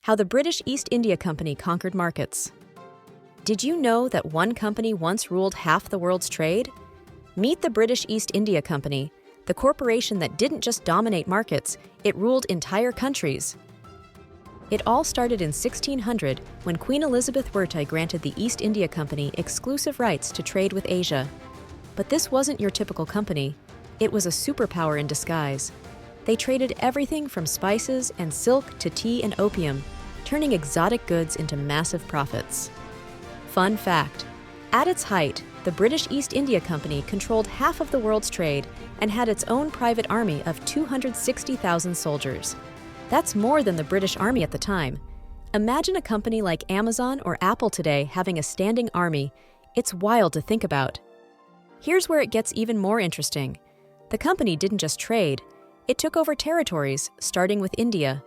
How the British East India Company conquered markets. Did you know that one company once ruled half the world's trade? Meet the British East India Company, the corporation that didn't just dominate markets, it ruled entire countries. It all started in 1600 when Queen Elizabeth granted the East India Company exclusive rights to trade with Asia. But this wasn't your typical company. It was a superpower in disguise. They traded everything from spices and silk to tea and opium, turning exotic goods into massive profits. Fun fact: at its height, the British East India Company controlled half of the world's trade and had its own private army of 260,000 soldiers. That's more than the British Army at the time. Imagine a company like Amazon or Apple today having a standing army. It's wild to think about. Here's where it gets even more interesting. The company didn't just trade, it took over territories, starting with India.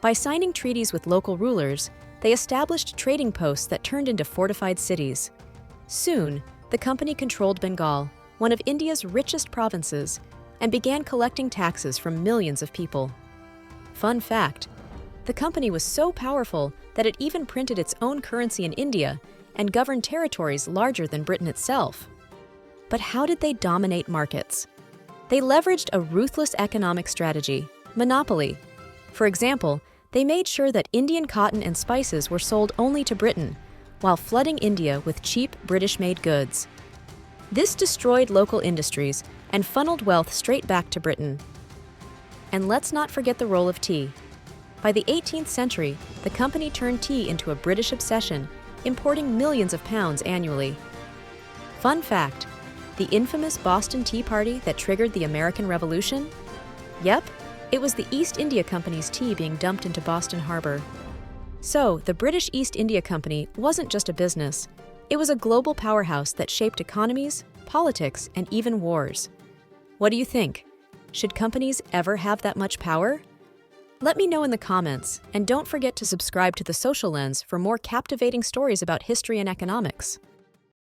By signing treaties with local rulers, they established trading posts that turned into fortified cities. Soon, the company controlled Bengal, one of India's richest provinces, and began collecting taxes from millions of people. Fun fact: the company was so powerful that it even printed its own currency in India and governed territories larger than Britain itself. But how did they dominate markets? They leveraged a ruthless economic strategy, monopoly. For example, they made sure that Indian cotton and spices were sold only to Britain, while flooding India with cheap British-made goods. This destroyed local industries and funneled wealth straight back to Britain. And let's not forget the role of tea. By the 18th century, the company turned tea into a British obsession, importing millions of pounds annually. Fun fact: the infamous Boston Tea Party that triggered the American Revolution? Yep, it was the East India Company's tea being dumped into Boston Harbor. So, the British East India Company wasn't just a business. It was a global powerhouse that shaped economies, politics, and even wars. What do you think? Should companies ever have that much power? Let me know in the comments, and don't forget to subscribe to The Social Lens for more captivating stories about history and economics.